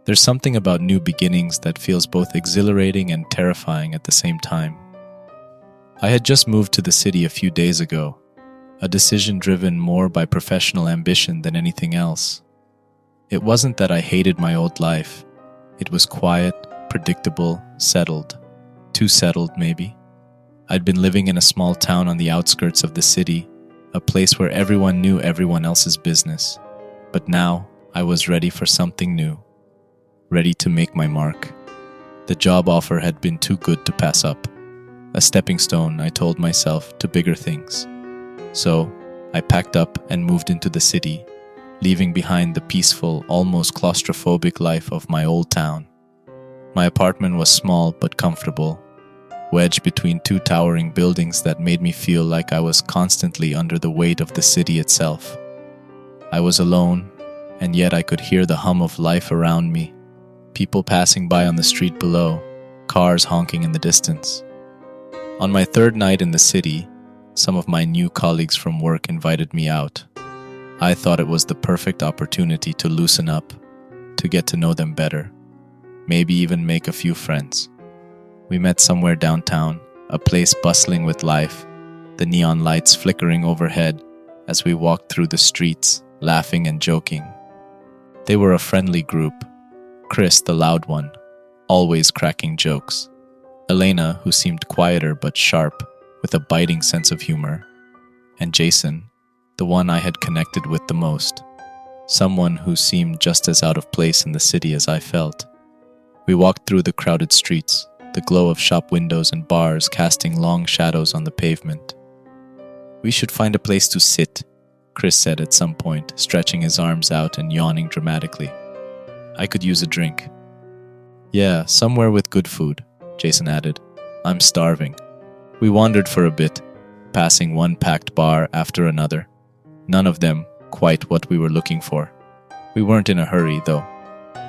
There's something about new beginnings that feels both exhilarating and terrifying at the same time. I had just moved to the city a few days ago, a decision driven more by professional ambition than anything else. It wasn't that I hated my old life. It was quiet, predictable, settled. Too settled, maybe. I'd been living in a small town on the outskirts of the city, a place where everyone knew everyone else's business. But now, I was ready for something new. Ready to make my mark. The job offer had been too good to pass up. A stepping stone, I told myself, to bigger things. So, I packed up and moved into the city, leaving behind the peaceful, almost claustrophobic life of my old town. My apartment was small but comfortable, wedged between two towering buildings that made me feel like I was constantly under the weight of the city itself. I was alone, and yet I could hear the hum of life around me. People passing by on the street below, cars honking in the distance. On my third night in the city, some of my new colleagues from work invited me out. I thought it was the perfect opportunity to loosen up, to get to know them better, maybe even make a few friends. We met somewhere downtown, a place bustling with life, the neon lights flickering overhead as we walked through the streets, laughing and joking. They were a friendly group. Chris, the loud one, always cracking jokes. Elena, who seemed quieter but sharp, with a biting sense of humor. And Jason, the one I had connected with the most. Someone who seemed just as out of place in the city as I felt. We walked through the crowded streets, the glow of shop windows and bars casting long shadows on the pavement. "We should find a place to sit," Chris said at some point, stretching his arms out and yawning dramatically. "I could use a drink." "Yeah, somewhere with good food," Jason added. "I'm starving." We wandered for a bit, passing one packed bar after another. None of them quite what we were looking for. We weren't in a hurry, though.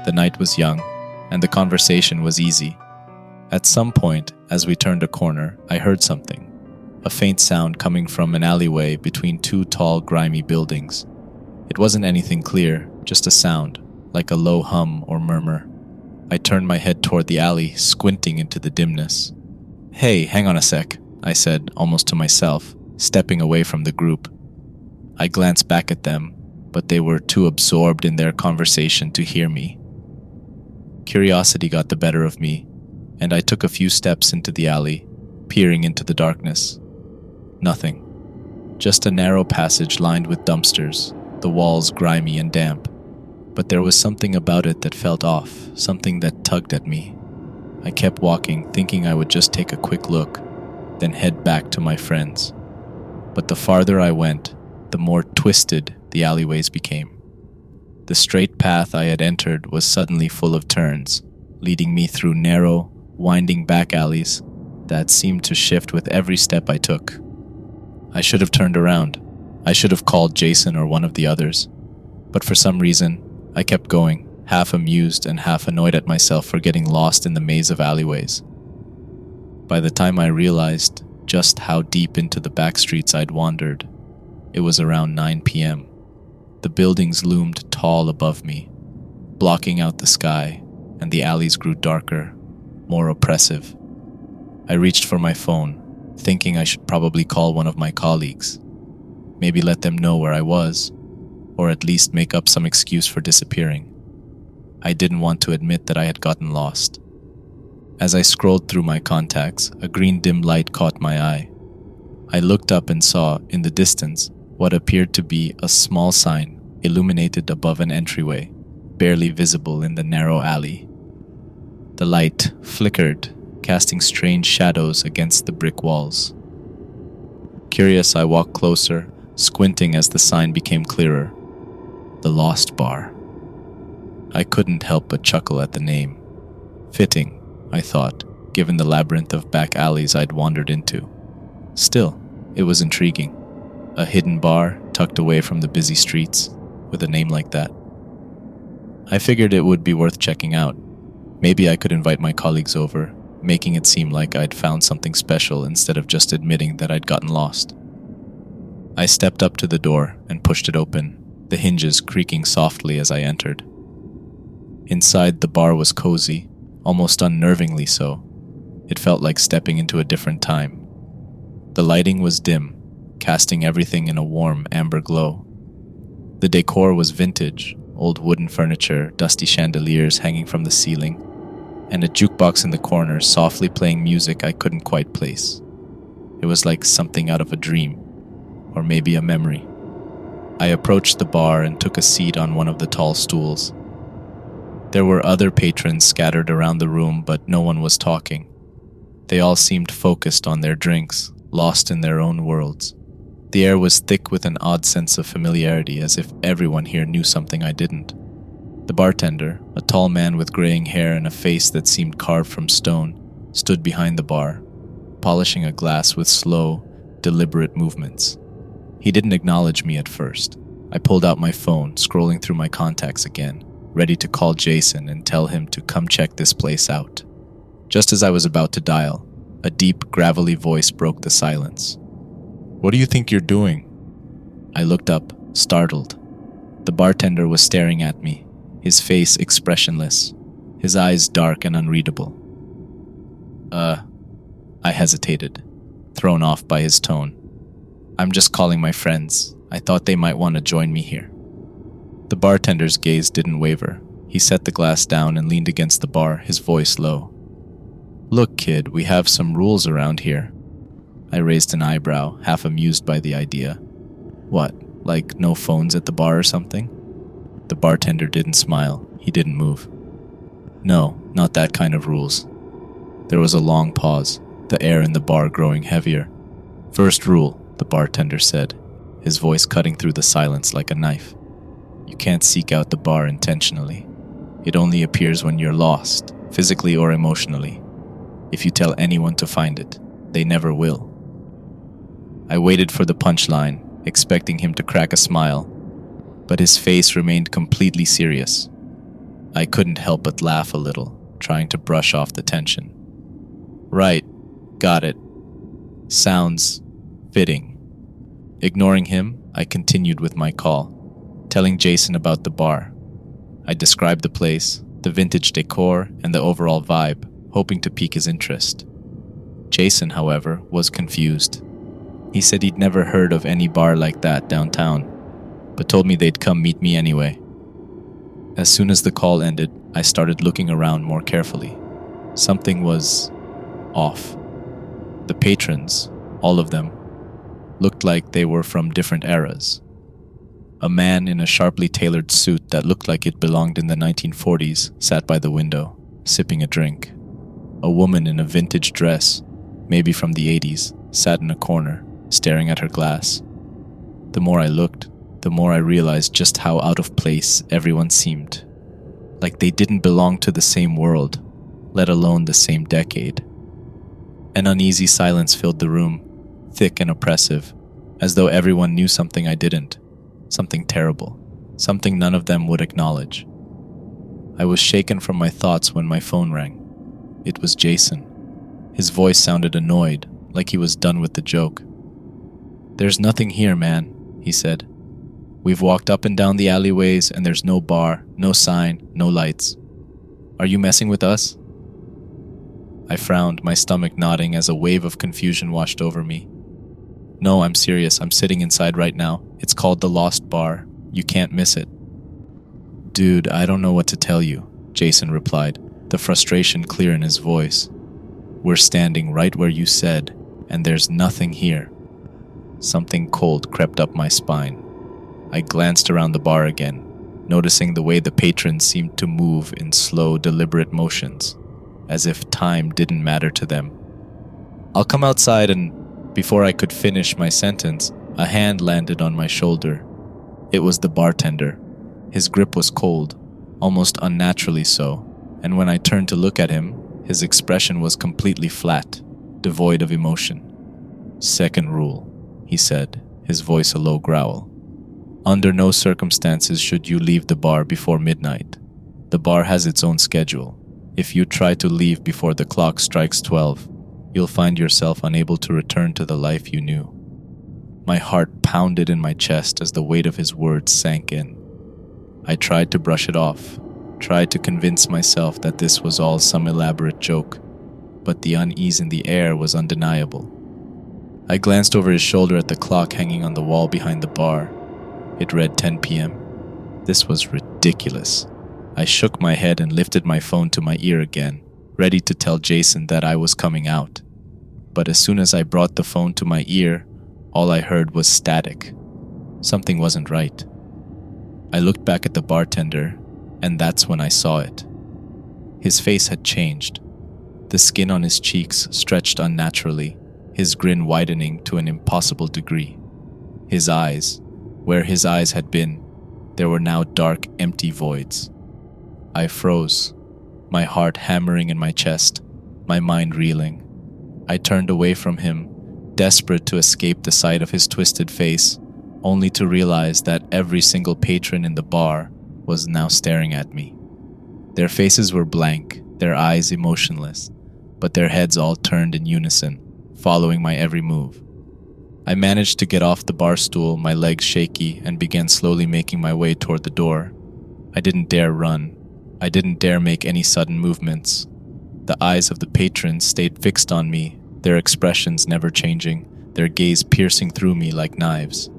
The night was young, and the conversation was easy. At some point, as we turned a corner, I heard something. A faint sound coming from an alleyway between two tall, grimy buildings. It wasn't anything clear, just a sound, like a low hum or murmur. I turned my head toward the alley, squinting into the dimness. "Hey, hang on a sec," I said, almost to myself, stepping away from the group. I glanced back at them, but they were too absorbed in their conversation to hear me. Curiosity got the better of me, and I took a few steps into the alley, peering into the darkness. Nothing. Just a narrow passage lined with dumpsters, the walls grimy and damp. But there was something about it that felt off, something that tugged at me. I kept walking, thinking I would just take a quick look, then head back to my friends. But the farther I went, the more twisted the alleyways became. The straight path I had entered was suddenly full of turns, leading me through narrow, winding back alleys that seemed to shift with every step I took. I should have turned around. I should have called Jason or one of the others. But for some reason, I kept going, half amused and half annoyed at myself for getting lost in the maze of alleyways. By the time I realized just how deep into the back streets I'd wandered, it was around 9 p.m. The buildings loomed tall above me, blocking out the sky, and the alleys grew darker, more oppressive. I reached for my phone, thinking I should probably call one of my colleagues, maybe let them know where I was, or at least make up some excuse for disappearing. I didn't want to admit that I had gotten lost. As I scrolled through my contacts, a green dim light caught my eye. I looked up and saw, in the distance, what appeared to be a small sign illuminated above an entryway, barely visible in the narrow alley. The light flickered, casting strange shadows against the brick walls. Curious, I walked closer, squinting as the sign became clearer. The Lost Bar. I couldn't help but chuckle at the name. Fitting, I thought, given the labyrinth of back alleys I'd wandered into. Still, it was intriguing. A hidden bar tucked away from the busy streets, with a name like that. I figured it would be worth checking out. Maybe I could invite my colleagues over, making it seem like I'd found something special instead of just admitting that I'd gotten lost. I stepped up to the door and pushed it open, the hinges creaking softly as I entered. Inside, the bar was cozy, almost unnervingly so. It felt like stepping into a different time. The lighting was dim, casting everything in a warm amber glow. The decor was vintage, old wooden furniture, dusty chandeliers hanging from the ceiling, and a jukebox in the corner softly playing music I couldn't quite place. It was like something out of a dream, or maybe a memory. I approached the bar and took a seat on one of the tall stools. There were other patrons scattered around the room, but no one was talking. They all seemed focused on their drinks, lost in their own worlds. The air was thick with an odd sense of familiarity, as if everyone here knew something I didn't. The bartender, a tall man with graying hair and a face that seemed carved from stone, stood behind the bar, polishing a glass with slow, deliberate movements. He didn't acknowledge me at first. I pulled out my phone, scrolling through my contacts again, ready to call Jason and tell him to come check this place out. Just as I was about to dial, a deep, gravelly voice broke the silence. "What do you think you're doing?" I looked up, startled. The bartender was staring at me, his face expressionless, his eyes dark and unreadable. I hesitated, thrown off by his tone. "I'm just calling my friends. I thought they might want to join me here." The bartender's gaze didn't waver. He set the glass down and leaned against the bar, his voice low. "Look, kid, we have some rules around here." I raised an eyebrow, half amused by the idea. "What, like no phones at the bar or something?" The bartender didn't smile. He didn't move. "No, not that kind of rules." There was a long pause, the air in the bar growing heavier. "First rule," the bartender said, his voice cutting through the silence like a knife. "You can't seek out the bar intentionally. It only appears when you're lost, physically or emotionally. If you tell anyone to find it, they never will." I waited for the punchline, expecting him to crack a smile, but his face remained completely serious. I couldn't help but laugh a little, trying to brush off the tension. "Right, got it. Sounds fitting." Ignoring him, I continued with my call, telling Jason about the bar. I described the place, the vintage decor, and the overall vibe, hoping to pique his interest. Jason, however, was confused. He said he'd never heard of any bar like that downtown, but told me they'd come meet me anyway. As soon as the call ended, I started looking around more carefully. Something was off. The patrons, all of them, looked like they were from different eras. A man in a sharply tailored suit that looked like it belonged in the 1940s sat by the window, sipping a drink. A woman in a vintage dress, maybe from the 80s, sat in a corner, staring at her glass. The more I looked, the more I realized just how out of place everyone seemed. Like they didn't belong to the same world, let alone the same decade. An uneasy silence filled the room, thick and oppressive, as though everyone knew something I didn't, something terrible, something none of them would acknowledge. I was shaken from my thoughts when my phone rang. It was Jason. His voice sounded annoyed, like he was done with the joke. "There's nothing here, man," he said. "We've walked up and down the alleyways and there's no bar, no sign, no lights. Are you messing with us?" I frowned, my stomach nodding as a wave of confusion washed over me. "No, I'm serious. I'm sitting inside right now. It's called the Lost Bar. You can't miss it." "Dude, I don't know what to tell you," Jason replied, the frustration clear in his voice. "We're standing right where you said, and there's nothing here." Something cold crept up my spine. I glanced around the bar again, noticing the way the patrons seemed to move in slow, deliberate motions, as if time didn't matter to them. "I'll come outside and..." Before I could finish my sentence, a hand landed on my shoulder. It was the bartender. His grip was cold, almost unnaturally so, and when I turned to look at him, his expression was completely flat, devoid of emotion. "Second rule," he said, his voice a low growl. "Under no circumstances should you leave the bar before midnight. The bar has its own schedule. If you try to leave before the clock strikes 12, you'll find yourself unable to return to the life you knew." My heart pounded in my chest as the weight of his words sank in. I tried to brush it off, tried to convince myself that this was all some elaborate joke, but the unease in the air was undeniable. I glanced over his shoulder at the clock hanging on the wall behind the bar. It read 10 p.m. This was ridiculous. I shook my head and lifted my phone to my ear again, ready to tell Jason that I was coming out. But as soon as I brought the phone to my ear, all I heard was static. Something wasn't right. I looked back at the bartender, and that's when I saw it. His face had changed. The skin on his cheeks stretched unnaturally, his grin widening to an impossible degree. His eyes, where his eyes had been, there were now dark, empty voids. I froze, my heart hammering in my chest, my mind reeling. I turned away from him, desperate to escape the sight of his twisted face, only to realize that every single patron in the bar was now staring at me. Their faces were blank, their eyes emotionless, but their heads all turned in unison, following my every move. I managed to get off the bar stool, my legs shaky, and began slowly making my way toward the door. I didn't dare run. I didn't dare make any sudden movements. The eyes of the patrons stayed fixed on me, their expressions never changing, their gaze piercing through me like knives.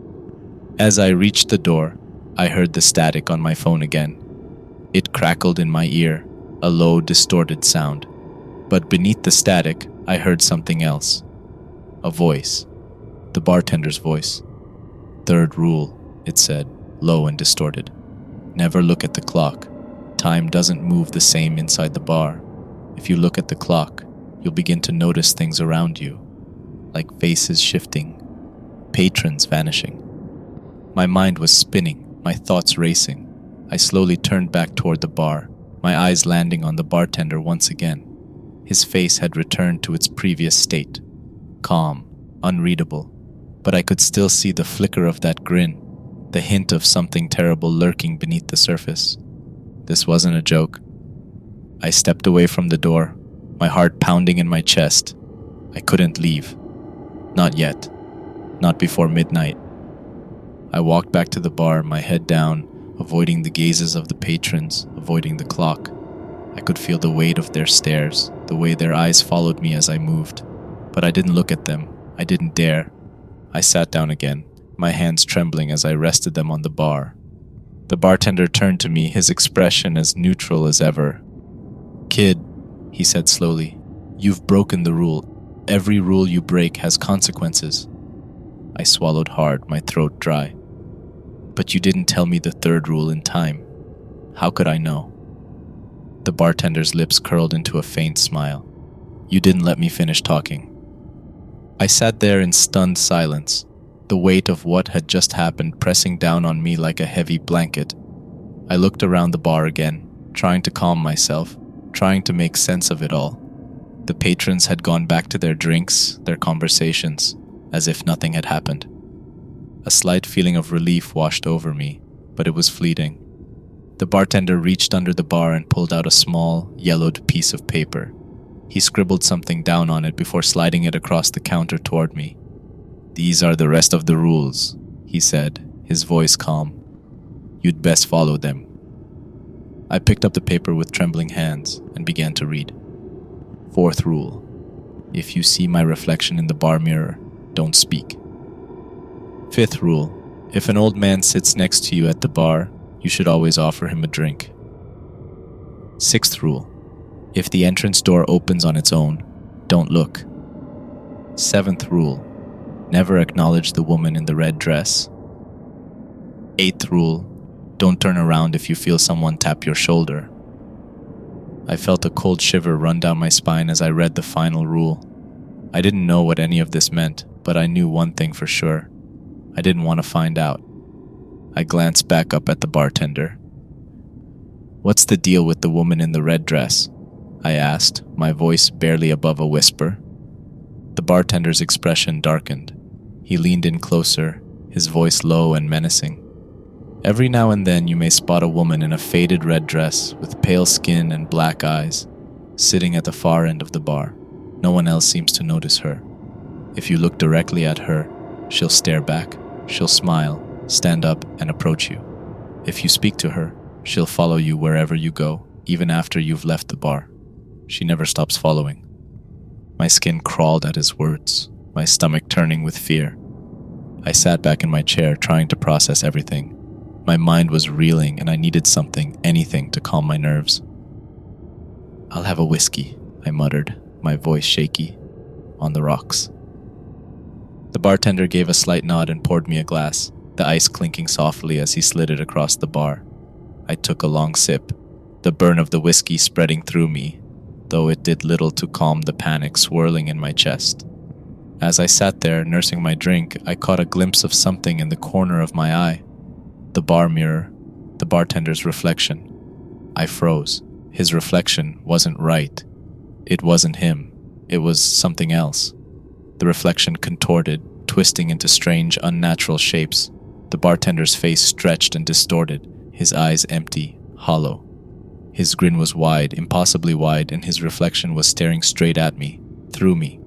As I reached the door, I heard the static on my phone again. It crackled in my ear, a low, distorted sound. But beneath the static, I heard something else. A voice. The bartender's voice. "Third rule," it said, low and distorted. "Never look at the clock. Time doesn't move the same inside the bar. If you look at the clock, you'll begin to notice things around you, like faces shifting, patrons vanishing." My mind was spinning, my thoughts racing. I slowly turned back toward the bar, my eyes landing on the bartender once again. His face had returned to its previous state, calm, unreadable, but I could still see the flicker of that grin, the hint of something terrible lurking beneath the surface. This wasn't a joke. I stepped away from the door, my heart pounding in my chest. I couldn't leave. Not yet. Not before midnight. I walked back to the bar, my head down, avoiding the gazes of the patrons, avoiding the clock. I could feel the weight of their stares, the way their eyes followed me as I moved. But I didn't look at them. I didn't dare. I sat down again, my hands trembling as I rested them on the bar. The bartender turned to me, his expression as neutral as ever. "Kid," he said slowly, "you've broken the rule. Every rule you break has consequences." I swallowed hard, my throat dry. "But you didn't tell me the third rule in time. How could I know?" The bartender's lips curled into a faint smile. "You didn't let me finish talking." I sat there in stunned silence, the weight of what had just happened pressing down on me like a heavy blanket. I looked around the bar again, trying to calm myself, trying to make sense of it all. The patrons had gone back to their drinks, their conversations, as if nothing had happened. A slight feeling of relief washed over me, but it was fleeting. The bartender reached under the bar and pulled out a small, yellowed piece of paper. He scribbled something down on it before sliding it across the counter toward me. "These are the rest of the rules," he said, his voice calm. "You'd best follow them." I picked up the paper with trembling hands and began to read. "Fourth rule. If you see my reflection in the bar mirror, don't speak." Fifth rule. If an old man sits next to you at the bar, you should always offer him a drink. Sixth rule. If the entrance door opens on its own, don't look. Seventh rule. Never acknowledge the woman in the red dress. Eighth rule. Don't turn around if you feel someone tap your shoulder. I felt a cold shiver run down my spine as I read the final rule. I didn't know what any of this meant, but I knew one thing for sure. I didn't want to find out. I glanced back up at the bartender. "What's the deal with the woman in the red dress?" I asked, my voice barely above a whisper. The bartender's expression darkened. He leaned in closer, his voice low and menacing. "Every now and then you may spot a woman in a faded red dress with pale skin and black eyes, sitting at the far end of the bar. No one else seems to notice her. If you look directly at her, she'll stare back, she'll smile, stand up and approach you. If you speak to her, She'll follow you wherever you go, even after you've left the bar. She never stops following." My skin crawled at his words, my stomach turning with fear. I sat back in my chair, trying to process everything. My mind was reeling, and I needed something, anything, to calm my nerves. "I'll have a whiskey," I muttered, my voice shaky. "On the rocks." The bartender gave a slight nod and poured me a glass, the ice clinking softly as he slid it across the bar. I took a long sip, the burn of the whiskey spreading through me, though it did little to calm the panic swirling in my chest. As I sat there, nursing my drink, I caught a glimpse of something in the corner of my eye. The bar mirror, the bartender's reflection. I froze. His reflection wasn't right. It wasn't him. It was something else. The reflection contorted, twisting into strange, unnatural shapes. The bartender's face stretched and distorted, his eyes empty, hollow. His grin was wide, impossibly wide, and his reflection was staring straight at me, through me.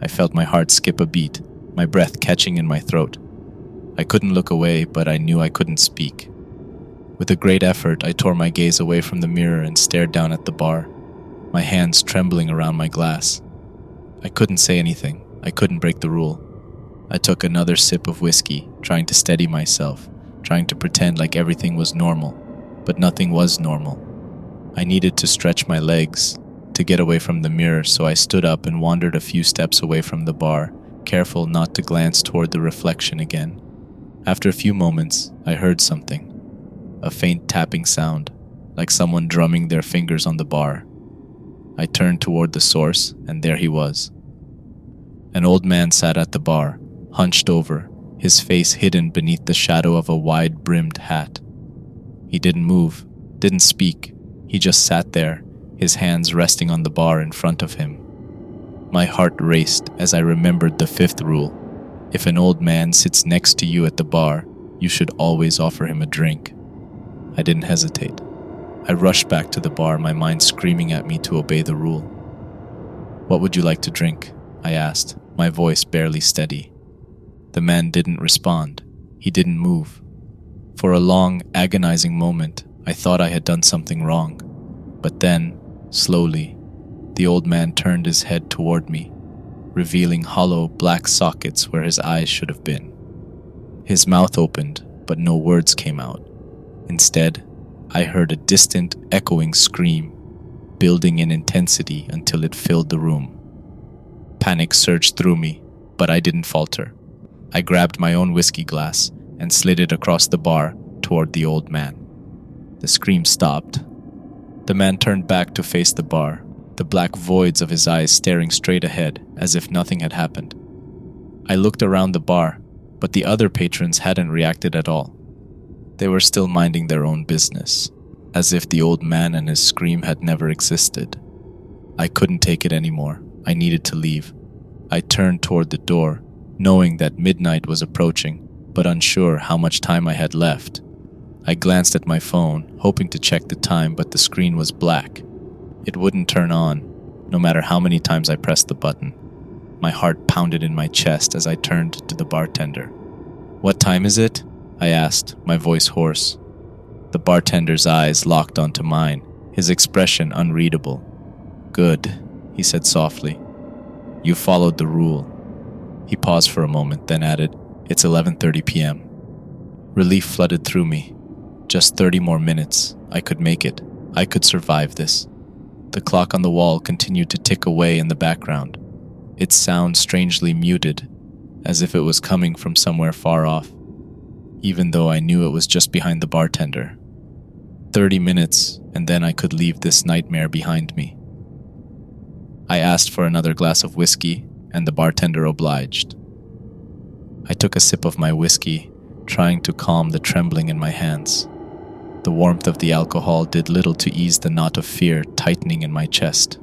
I felt my heart skip a beat, my breath catching in my throat. I couldn't look away, but I knew I couldn't speak. With a great effort, I tore my gaze away from the mirror and stared down at the bar, my hands trembling around my glass. I couldn't say anything. I couldn't break the rule. I took another sip of whiskey, trying to steady myself, trying to pretend like everything was normal, but nothing was normal. I needed to stretch my legs, to get away from the mirror, so I stood up and wandered a few steps away from the bar, careful not to glance toward the reflection again. After a few moments, I heard something. A faint tapping sound, like someone drumming their fingers on the bar. I turned toward the source, and there he was. An old man sat at the bar, hunched over, his face hidden beneath the shadow of a wide-brimmed hat. He didn't move, didn't speak. He just sat there, his hands resting on the bar in front of him. My heart raced as I remembered the fifth rule. If an old man sits next to you at the bar, you should always offer him a drink. I didn't hesitate. I rushed back to the bar, my mind screaming at me to obey the rule. "What would you like to drink?" I asked, my voice barely steady. The man didn't respond. He didn't move. For a long, agonizing moment, I thought I had done something wrong. But then, slowly, the old man turned his head toward me, revealing hollow black sockets where his eyes should have been. His mouth opened, but no words came out. Instead, I heard a distant, echoing scream, building in intensity until it filled the room. Panic surged through me, but I didn't falter. I grabbed my own whiskey glass and slid it across the bar toward the old man. The scream stopped. The man turned back to face the bar, the black voids of his eyes staring straight ahead as if nothing had happened. I looked around the bar, but the other patrons hadn't reacted at all. They were still minding their own business, as if the old man and his scream had never existed. I couldn't take it anymore. I needed to leave. I turned toward the door, knowing that midnight was approaching, but unsure how much time I had left. I glanced at my phone, hoping to check the time, but the screen was black. It wouldn't turn on, no matter how many times I pressed the button. My heart pounded in my chest as I turned to the bartender. "What time is it?" I asked, my voice hoarse. The bartender's eyes locked onto mine, his expression unreadable. "Good," he said softly. "You followed the rule." He paused for a moment, then added, "It's 11:30 p.m. Relief flooded through me. Just 30 more minutes. I could make it. I could survive this. The clock on the wall continued to tick away in the background, its sound strangely muted, as if it was coming from somewhere far off, even though I knew it was just behind the bartender. 30 minutes, and then I could leave this nightmare behind me. I asked for another glass of whiskey, and the bartender obliged. I took a sip of my whiskey, trying to calm the trembling in my hands. The warmth of the alcohol did little to ease the knot of fear tightening in my chest.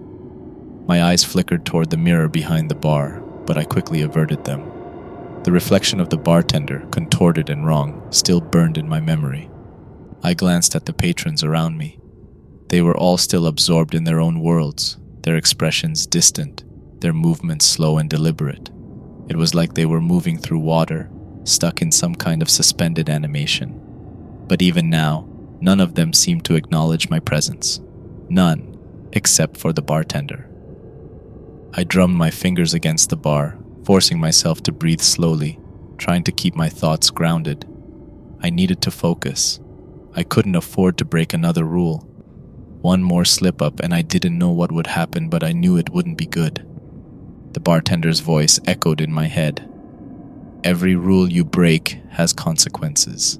My eyes flickered toward the mirror behind the bar, but I quickly averted them. The reflection of the bartender, contorted and wrong, still burned in my memory. I glanced at the patrons around me. They were all still absorbed in their own worlds, their expressions distant, their movements slow and deliberate. It was like they were moving through water, stuck in some kind of suspended animation. But even now, None of them seemed to acknowledge my presence. None, except for the bartender. I drummed my fingers against the bar, forcing myself to breathe slowly, trying to keep my thoughts grounded. I needed to focus. I couldn't afford to break another rule. One more slip-up and I didn't know what would happen, but I knew it wouldn't be good. The bartender's voice echoed in my head. Every rule you break has consequences.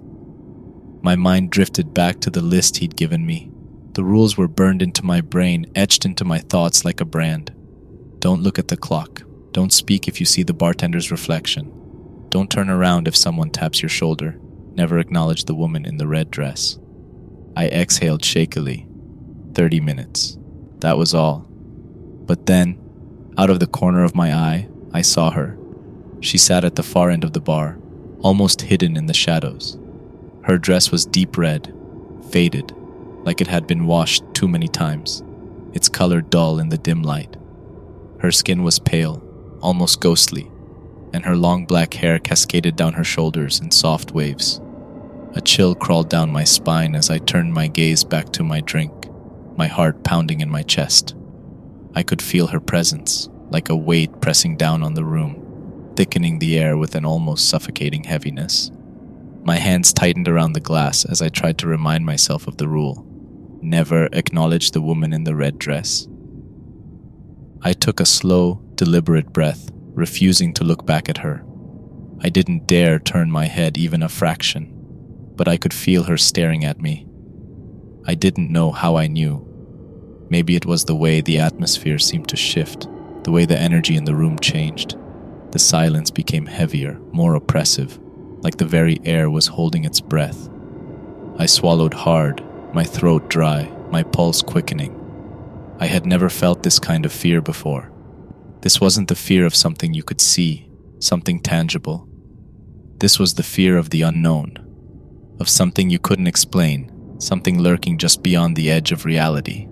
My mind drifted back to the list he'd given me. The rules were burned into my brain, etched into my thoughts like a brand. Don't look at the clock. Don't speak if you see the bartender's reflection. Don't turn around if someone taps your shoulder. Never acknowledge the woman in the red dress. I exhaled shakily. 30 minutes. That was all. But then, out of the corner of my eye, I saw her. She sat at the far end of the bar, almost hidden in the shadows. Her dress was deep red, faded, like it had been washed too many times, its color dull in the dim light. Her skin was pale, almost ghostly, and her long black hair cascaded down her shoulders in soft waves. A chill crawled down my spine as I turned my gaze back to my drink, my heart pounding in my chest. I could feel her presence, like a weight pressing down on the room, thickening the air with an almost suffocating heaviness. My hands tightened around the glass as I tried to remind myself of the rule. Never acknowledge the woman in the red dress. I took a slow, deliberate breath, refusing to look back at her. I didn't dare turn my head even a fraction, but I could feel her staring at me. I didn't know how I knew. Maybe it was the way the atmosphere seemed to shift, the way the energy in the room changed. The silence became heavier, more oppressive, like the very air was holding its breath. I swallowed hard, my throat dry, my pulse quickening. I had never felt this kind of fear before. This wasn't the fear of something you could see, something tangible. This was the fear of the unknown, of something you couldn't explain, something lurking just beyond the edge of reality.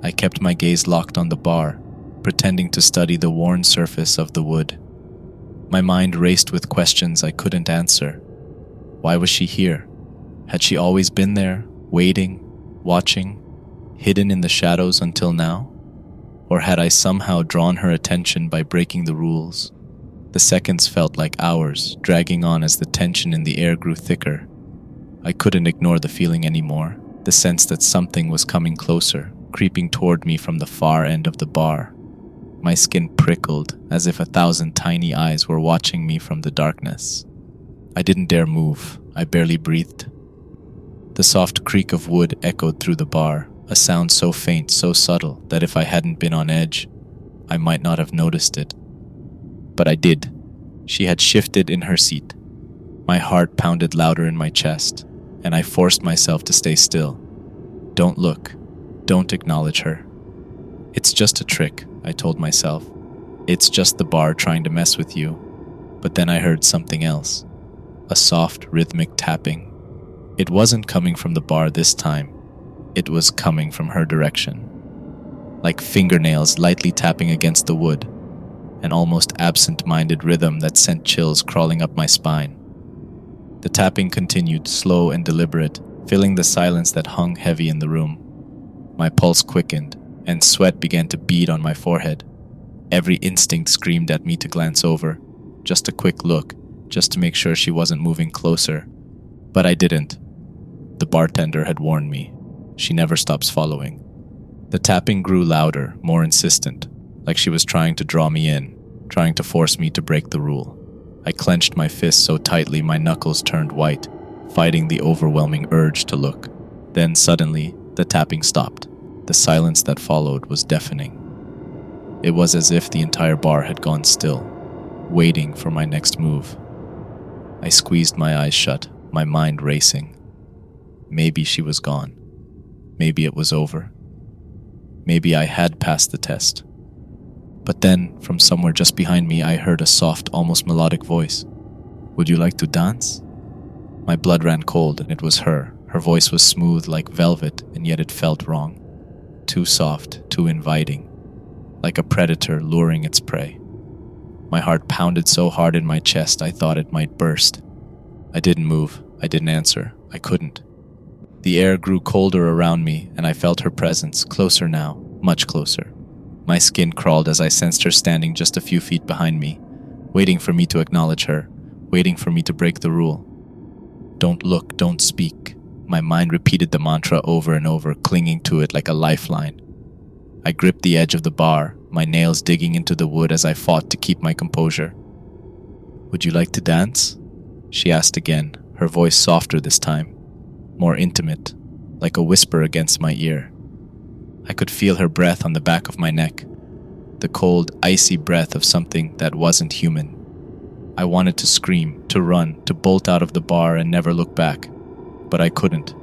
I kept my gaze locked on the bar, pretending to study the worn surface of the wood. My mind raced with questions I couldn't answer. Why was she here? Had she always been there, waiting, watching, hidden in the shadows until now? Or had I somehow drawn her attention by breaking the rules? The seconds felt like hours, dragging on as the tension in the air grew thicker. I couldn't ignore the feeling anymore, the sense that something was coming closer, creeping toward me from the far end of the bar. My skin prickled, as if 1,000 tiny eyes were watching me from the darkness. I didn't dare move. I barely breathed. The soft creak of wood echoed through the bar, a sound so faint, so subtle, that if I hadn't been on edge, I might not have noticed it. But I did. She had shifted in her seat. My heart pounded louder in my chest, and I forced myself to stay still. Don't look. Don't acknowledge her. It's just a trick, I told myself. It's just the bar trying to mess with you. But then I heard something else. A soft, rhythmic tapping. It wasn't coming from the bar this time. It was coming from her direction. Like fingernails lightly tapping against the wood. An almost absent-minded rhythm that sent chills crawling up my spine. The tapping continued, slow and deliberate, filling the silence that hung heavy in the room. My pulse quickened, and sweat began to bead on my forehead. Every instinct screamed at me to glance over, just a quick look, just to make sure she wasn't moving closer. But I didn't. The bartender had warned me. She never stops following. The tapping grew louder, more insistent, like she was trying to draw me in, trying to force me to break the rule. I clenched my fists so tightly my knuckles turned white, fighting the overwhelming urge to look. Then suddenly, the tapping stopped. The silence that followed was deafening. It was as if the entire bar had gone still, waiting for my next move. I squeezed my eyes shut, my mind racing. Maybe she was gone. Maybe it was over. Maybe I had passed the test. But then, from somewhere just behind me, I heard a soft, almost melodic voice. "Would you like to dance?" My blood ran cold, and it was her. Her voice was smooth like velvet, and yet it felt wrong. Too soft, too inviting. Like a predator luring its prey. My heart pounded so hard in my chest I thought it might burst. I didn't move. I didn't answer. I couldn't. The air grew colder around me, and I felt her presence, closer now, much closer. My skin crawled as I sensed her standing just a few feet behind me, waiting for me to acknowledge her, waiting for me to break the rule. Don't look, don't speak. My mind repeated the mantra over and over, clinging to it like a lifeline. I gripped the edge of the bar, my nails digging into the wood as I fought to keep my composure. "Would you like to dance?" she asked again, her voice softer this time, more intimate, like a whisper against my ear. I could feel her breath on the back of my neck, the cold, icy breath of something that wasn't human. I wanted to scream, to run, to bolt out of the bar and never look back, but I couldn't.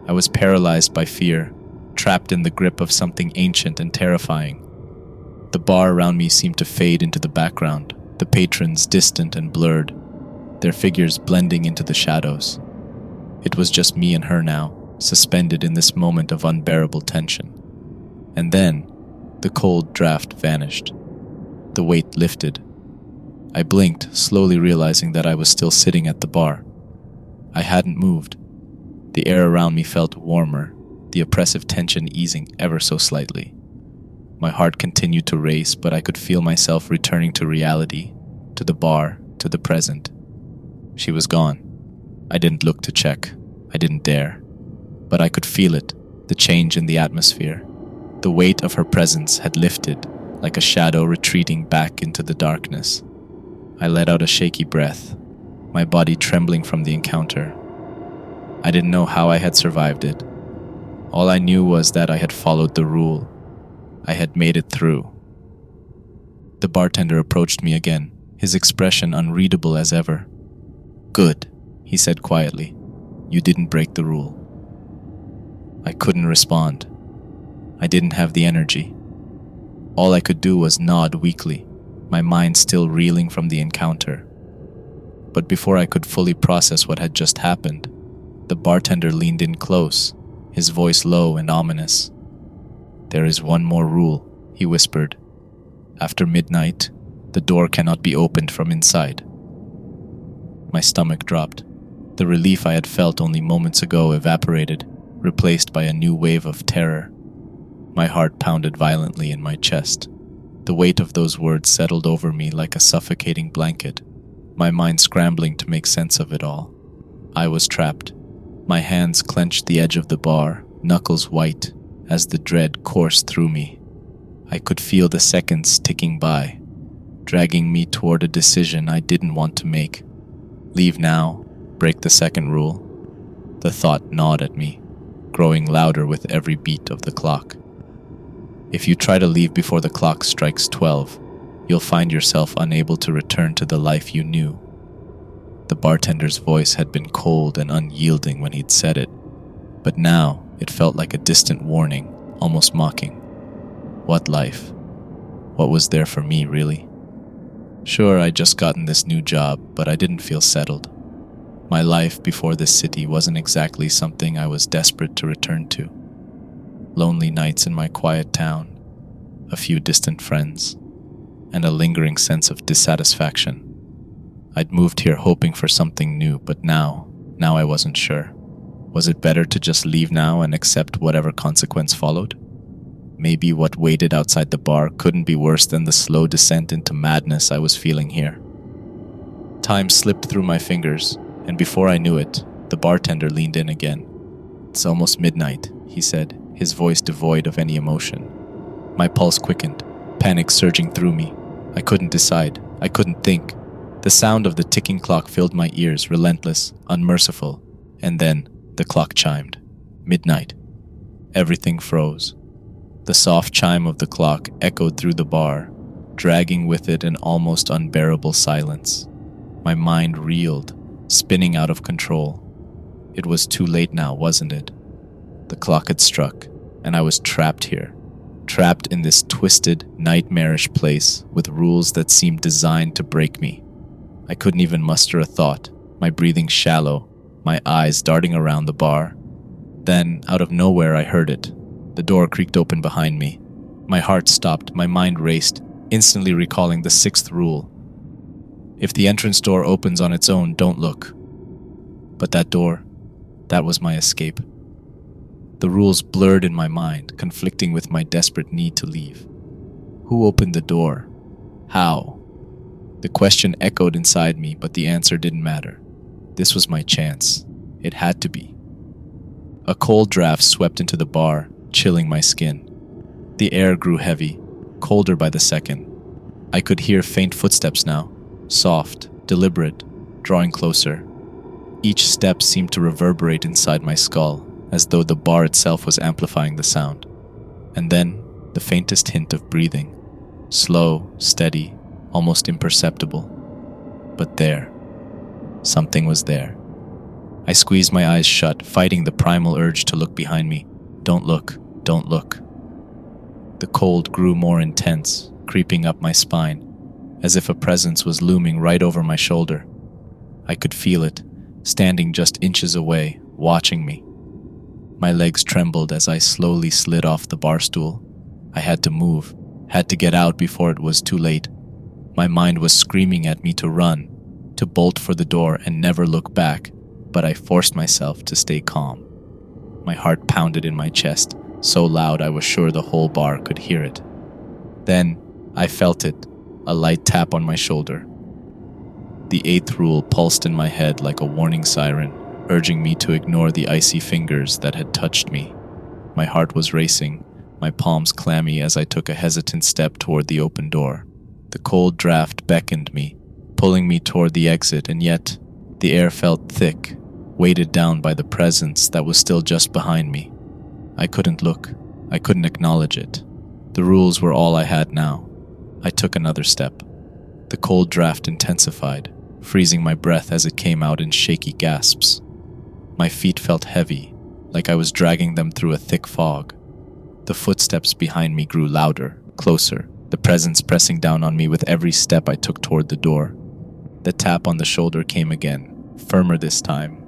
I was paralyzed by fear, trapped in the grip of something ancient and terrifying. The bar around me seemed to fade into the background, the patrons distant and blurred, their figures blending into the shadows. It was just me and her now, suspended in this moment of unbearable tension. And then, the cold draft vanished. The weight lifted. I blinked, slowly realizing that I was still sitting at the bar. I hadn't moved. The air around me felt warmer, the oppressive tension easing ever so slightly. My heart continued to race, but I could feel myself returning to reality, to the bar, to the present. She was gone. I didn't look to check. I didn't dare. But I could feel it, the change in the atmosphere. The weight of her presence had lifted, like a shadow retreating back into the darkness. I let out a shaky breath, my body trembling from the encounter. I didn't know how I had survived it. All I knew was that I had followed the rule. I had made it through. The bartender approached me again, his expression unreadable as ever. "Good," he said quietly. "You didn't break the rule." I couldn't respond. I didn't have the energy. All I could do was nod weakly, my mind still reeling from the encounter. But before I could fully process what had just happened, the bartender leaned in close, his voice low and ominous. "There is one more rule," he whispered. "After midnight, the door cannot be opened from inside." My stomach dropped. The relief I had felt only moments ago evaporated, replaced by a new wave of terror. My heart pounded violently in my chest. The weight of those words settled over me like a suffocating blanket, my mind scrambling to make sense of it all. I was trapped. My hands clenched the edge of the bar, knuckles white, as the dread coursed through me. I could feel the seconds ticking by, dragging me toward a decision I didn't want to make. Leave now, break the second rule. The thought gnawed at me, growing louder with every beat of the clock. If you try to leave before the clock strikes 12, you'll find yourself unable to return to the life you knew. The bartender's voice had been cold and unyielding when he'd said it, but now it felt like a distant warning, almost mocking. What life? What was there for me, really? Sure, I'd just gotten this new job, but I didn't feel settled. My life before this city wasn't exactly something I was desperate to return to. Lonely nights in my quiet town, a few distant friends, and a lingering sense of dissatisfaction. I'd moved here hoping for something new, but now I wasn't sure. Was it better to just leave now and accept whatever consequence followed? Maybe what waited outside the bar couldn't be worse than the slow descent into madness I was feeling here. Time slipped through my fingers, and before I knew it, the bartender leaned in again. "It's almost midnight," he said, his voice devoid of any emotion. My pulse quickened, panic surging through me. I couldn't decide. I couldn't think. The sound of the ticking clock filled my ears, relentless, unmerciful. And then the clock chimed. Midnight. Everything froze. The soft chime of the clock echoed through the bar, dragging with it an almost unbearable silence. My mind reeled, spinning out of control. It was too late now, wasn't it? The clock had struck, and I was trapped here. Trapped in this twisted, nightmarish place with rules that seemed designed to break me. I couldn't even muster a thought, my breathing shallow, my eyes darting around the bar. Then, out of nowhere, I heard it. The door creaked open behind me. My heart stopped, my mind raced, instantly recalling the 6th rule. If the entrance door opens on its own, don't look. But that door, that was my escape. The rules blurred in my mind, conflicting with my desperate need to leave. Who opened the door? How? The question echoed inside me, but the answer didn't matter. This was my chance. It had to be. A cold draft swept into the bar, chilling my skin. The air grew heavy, colder by the second. I could hear faint footsteps now, soft, deliberate, drawing closer. Each step seemed to reverberate inside my skull, as though the bar itself was amplifying the sound. And then, the faintest hint of breathing. Slow, steady, almost imperceptible. But there. Something was there. I squeezed my eyes shut, fighting the primal urge to look behind me. Don't look, don't look. The cold grew more intense, creeping up my spine, as if a presence was looming right over my shoulder. I could feel it, standing just inches away, watching me. My legs trembled as I slowly slid off the bar stool. I had to move, had to get out before it was too late. My mind was screaming at me to run, to bolt for the door and never look back, but I forced myself to stay calm. My heart pounded in my chest, so loud I was sure the whole bar could hear it. Then, I felt it, a light tap on my shoulder. The eighth rule pulsed in my head like a warning siren, urging me to ignore the icy fingers that had touched me. My heart was racing, my palms clammy as I took a hesitant step toward the open door. The cold draft beckoned me, pulling me toward the exit, and yet, the air felt thick, weighted down by the presence that was still just behind me. I couldn't look. I couldn't acknowledge it. The rules were all I had now. I took another step. The cold draft intensified, freezing my breath as it came out in shaky gasps. My feet felt heavy, like I was dragging them through a thick fog. The footsteps behind me grew louder, closer, the presence pressing down on me with every step I took toward the door. The tap on the shoulder came again, firmer this time.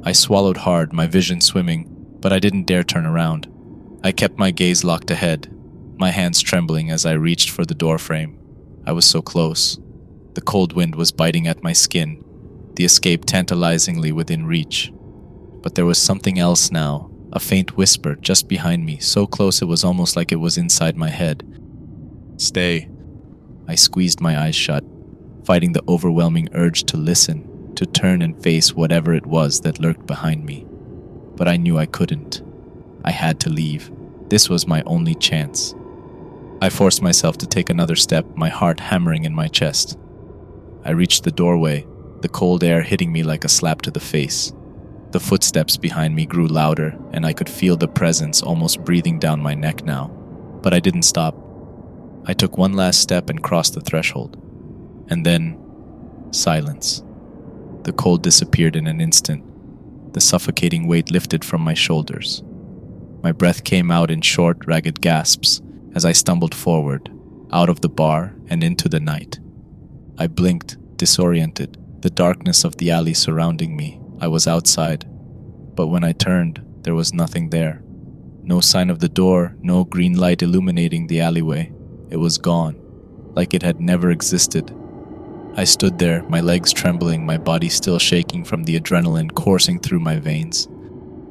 I swallowed hard, my vision swimming, but I didn't dare turn around. I kept my gaze locked ahead, my hands trembling as I reached for the doorframe. I was so close. The cold wind was biting at my skin, the escape tantalizingly within reach. But there was something else now, a faint whisper just behind me, so close it was almost like it was inside my head. Stay. I squeezed my eyes shut, fighting the overwhelming urge to listen, to turn and face whatever it was that lurked behind me. But I knew I couldn't. I had to leave. This was my only chance. I forced myself to take another step, my heart hammering in my chest. I reached the doorway, the cold air hitting me like a slap to the face. The footsteps behind me grew louder, and I could feel the presence almost breathing down my neck now. But I didn't stop. I took one last step and crossed the threshold. And then, silence. The cold disappeared in an instant. The suffocating weight lifted from my shoulders. My breath came out in short, ragged gasps as I stumbled forward, out of the bar and into the night. I blinked, disoriented, the darkness of the alley surrounding me. I was outside, but when I turned, there was nothing there. No sign of the door, no green light illuminating the alleyway. It was gone, like it had never existed. I stood there, my legs trembling, my body still shaking from the adrenaline coursing through my veins.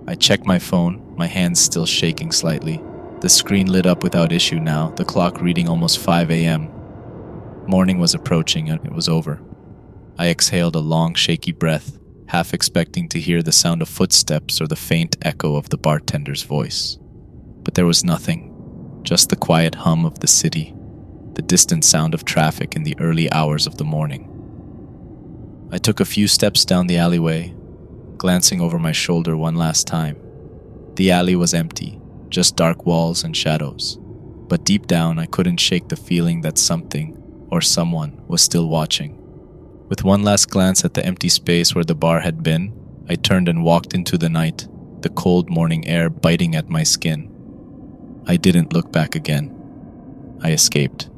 I checked my phone, my hands still shaking slightly. The screen lit up without issue now, the clock reading almost 5 a.m. Morning was approaching and it was over. I exhaled a long, shaky breath, half expecting to hear the sound of footsteps or the faint echo of the bartender's voice. But there was nothing, just the quiet hum of the city, the distant sound of traffic in the early hours of the morning. I took a few steps down the alleyway, glancing over my shoulder one last time. The alley was empty, just dark walls and shadows. But deep down, I couldn't shake the feeling that something or someone was still watching. With one last glance at the empty space where the bar had been, I turned and walked into the night, the cold morning air biting at my skin. I didn't look back again. I escaped.